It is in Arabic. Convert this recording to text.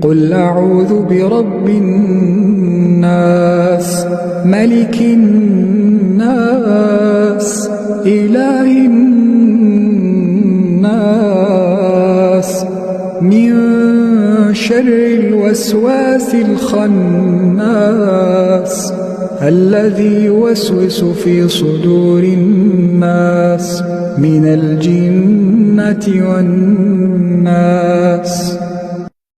قل أعوذ برب الناس ملك الناس إله الناس من شر الوسواس الخناس الذي يوسوس في صدور الناس من الجنة والناس.